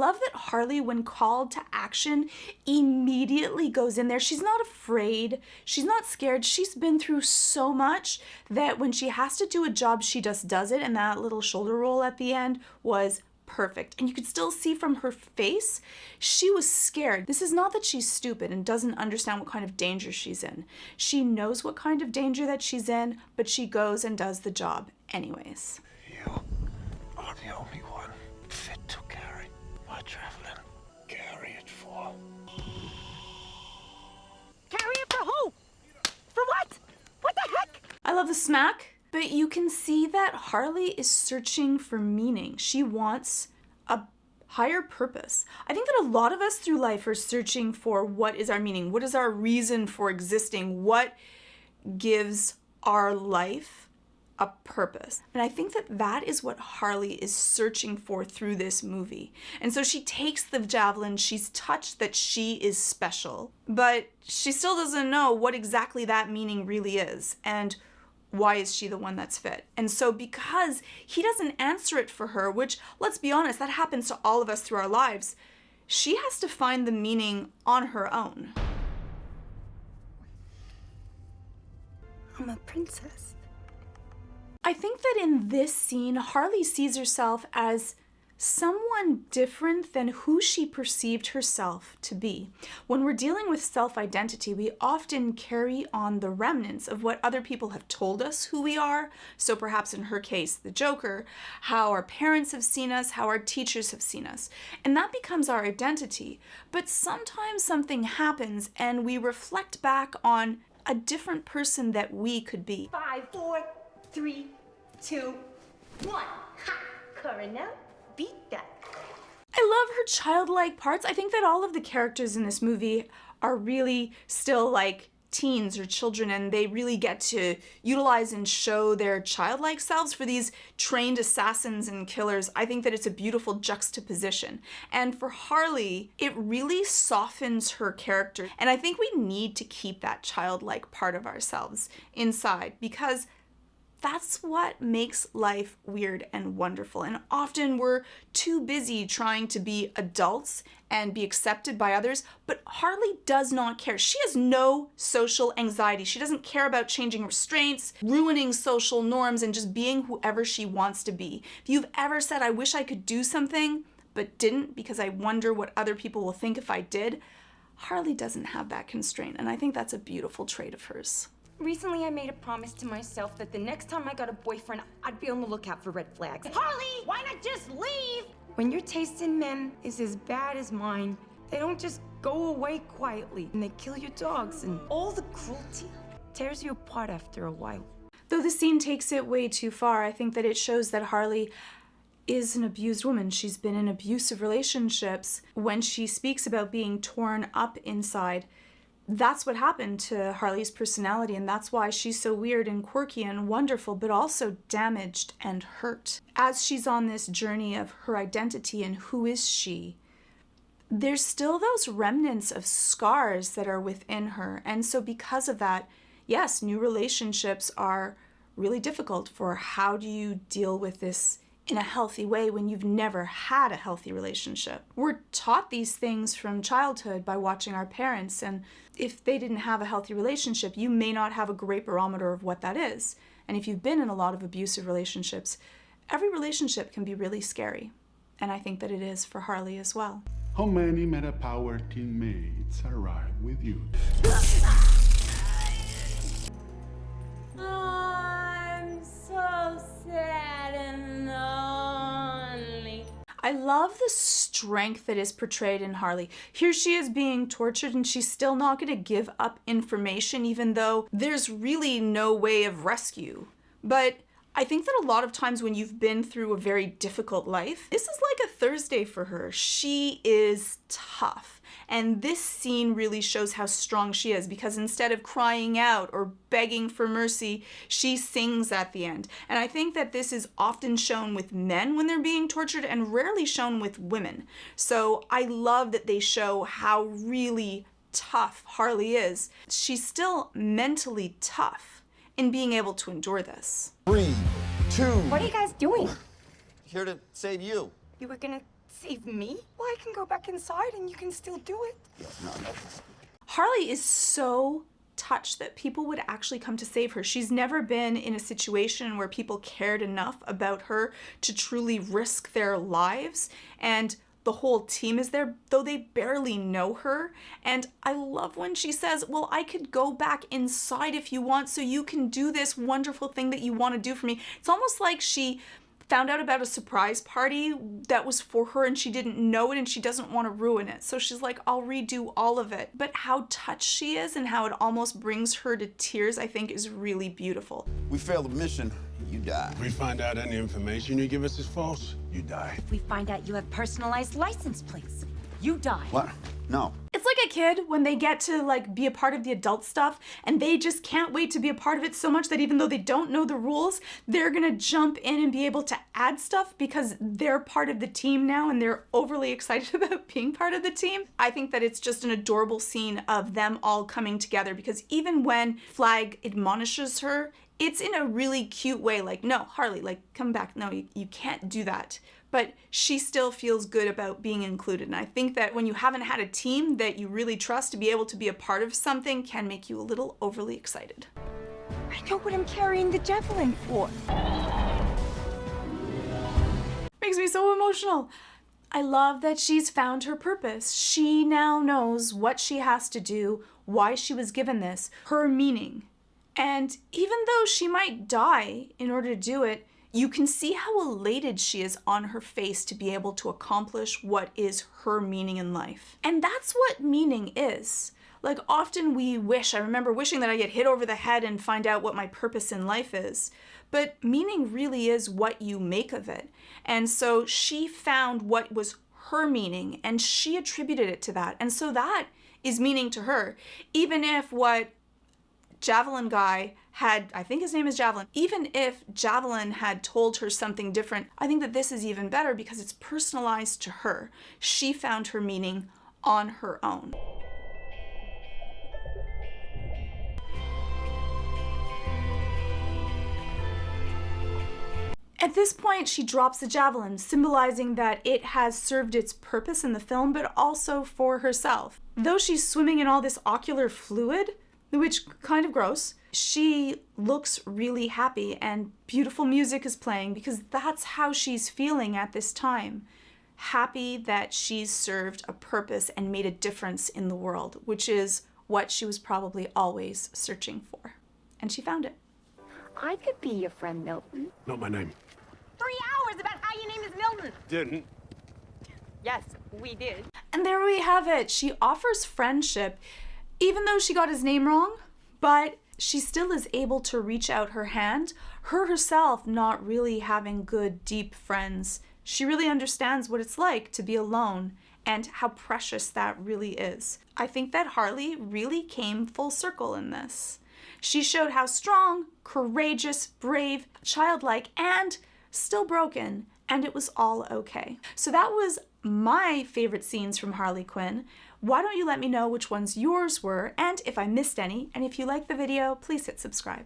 love that Harley, when called to action, immediately goes in there. She's not afraid. She's not scared. She's been through so much that when she has to do a job, she just does it. And that little shoulder roll at the end was perfect. And you could still see from her face, she was scared. This is not that she's stupid and doesn't understand what kind of danger she's in. She knows what kind of danger that she's in, but she goes and does the job anyways. You are the only one fit to carry my javelin. Carry it for. Carry it for who? For what? What the heck? I love the smack. But you can see that Harley is searching for meaning. She wants a higher purpose. I think that a lot of us through life are searching for what is our meaning? What is our reason for existing? What gives our life a purpose? And I think that that is what Harley is searching for through this movie. And so she takes the javelin, she's touched that she is special, but she still doesn't know what exactly that meaning really is. And why is she the one that's fit? And so because he doesn't answer it for her, which, let's be honest, that happens to all of us through our lives, she has to find the meaning on her own. I'm a princess. I think that in this scene, Harley sees herself as someone different than who she perceived herself to be. When we're dealing with self-identity, we often carry on the remnants of what other people have told us who we are. So perhaps in her case, the Joker, how our parents have seen us, how our teachers have seen us. And that becomes our identity. But sometimes something happens and we reflect back on a different person that we could be. 5, 4, 3, 2, 1. Ha! Coronel. Beat that. I love her childlike parts. I think that all of the characters in this movie are really still like teens or children, and they really get to utilize and show their childlike selves for these trained assassins and killers. I think that it's a beautiful juxtaposition. And for Harley, it really softens her character. And I think we need to keep that childlike part of ourselves inside, because that's what makes life weird and wonderful. And often we're too busy trying to be adults and be accepted by others, but Harley does not care. She has no social anxiety. She doesn't care about changing restraints, ruining social norms, and just being whoever she wants to be. If you've ever said, I wish I could do something, but didn't because I wonder what other people will think if I did, Harley doesn't have that constraint. And I think that's a beautiful trait of hers. Recently, I made a promise to myself that the next time I got a boyfriend, I'd be on the lookout for red flags. Harley, why not just leave? When your taste in men is as bad as mine, they don't just go away quietly, and they kill your dogs, and all the cruelty tears you apart after a while. Though the scene takes it way too far, I think that it shows that Harley is an abused woman. She's been in abusive relationships. When she speaks about being torn up inside, that's what happened to Harley's personality, and that's why she's so weird and quirky and wonderful, but also damaged and hurt. As she's on this journey of her identity and who is she, there's still those remnants of scars that are within her. And so because of that, yes, new relationships are really difficult for how do you deal with this in a healthy way when you've never had a healthy relationship. We're taught these things from childhood by watching our parents, and if they didn't have a healthy relationship, you may not have a great barometer of what that is. And if you've been in a lot of abusive relationships, every relationship can be really scary. And I think that it is for Harley as well. How many meta-power teammates arrive with you? I'm so sad and lonely. I love the strength that is portrayed in Harley. Here she is being tortured and she's still not going to give up information even though there's really no way of rescue. But I think that a lot of times when you've been through a very difficult life, this is like a Thursday for her. She is tough. And this scene really shows how strong she is because instead of crying out or begging for mercy, she sings at the end. And I think that this is often shown with men when they're being tortured and rarely shown with women. So I love that they show how really tough Harley is. She's still mentally tough in being able to endure this. 3, 2. What are you guys doing? Here to save you. You were gonna Save me? Well, I can go back inside and you can still do it. Harley is so touched that people would actually come to save her. She's never been in a situation where people cared enough about her to truly risk their lives, and the whole team is there, though they barely know her. And I love when she says, well, I could go back inside if you want, so you can do this wonderful thing that you want to do for me. It's almost like she found out about a surprise party that was for her and she didn't know it and she doesn't want to ruin it. So she's like, I'll redo all of it. But how touched she is and how it almost brings her to tears, I think is really beautiful. We fail the mission, you die. If we find out any information you give us is false, you die. If we find out you have personalized license plates, you die. What? No. It's like a kid when they get to like be a part of the adult stuff and they just can't wait to be a part of it so much that even though they don't know the rules, they're gonna jump in and be able to add stuff because they're part of the team now and they're overly excited about being part of the team. I think that it's just an adorable scene of them all coming together, because even when Flag admonishes her, it's in a really cute way, like, no, Harley, like, come back. No, you can't do that. But she still feels good about being included. And I think that when you haven't had a team that you really trust to be able to be a part of something can make you a little overly excited. I know what I'm carrying the javelin for. Makes me so emotional. I love that she's found her purpose. She now knows what she has to do, why she was given this, her meaning. And even though she might die in order to do it, you can see how elated she is on her face to be able to accomplish what is her meaning in life. And that's what meaning is. Like, often we wish, I remember wishing that I get hit over the head and find out what my purpose in life is. But meaning really is what you make of it. And so she found what was her meaning and she attributed it to that. And so that is meaning to her. Even if what Javelin guy had, I think his name is Javelin, even if Javelin had told her something different, I think that this is even better because it's personalized to her. She found her meaning on her own. At this point, she drops the javelin, symbolizing that it has served its purpose in the film, but also for herself. Though she's swimming in all this ocular fluid, which kind of gross, she looks really happy and beautiful music is playing because that's how she's feeling at this time. Happy that she's served a purpose and made a difference in the world, which is what she was probably always searching for. And she found it. I could be your friend, Milton. Not my name. 3 hours about how your name is Milton. Didn't. Yes, we did. And there we have it. She offers friendship, even though she got his name wrong, but she still is able to reach out her hand, her herself not really having good, deep friends. She really understands what it's like to be alone and how precious that really is. I think that Harley really came full circle in this. She showed how strong, courageous, brave, childlike, and still broken, and it was all okay. So that was my favorite scenes from Harley Quinn. Why don't you let me know which ones yours were, and if I missed any, and if you liked the video, please hit subscribe.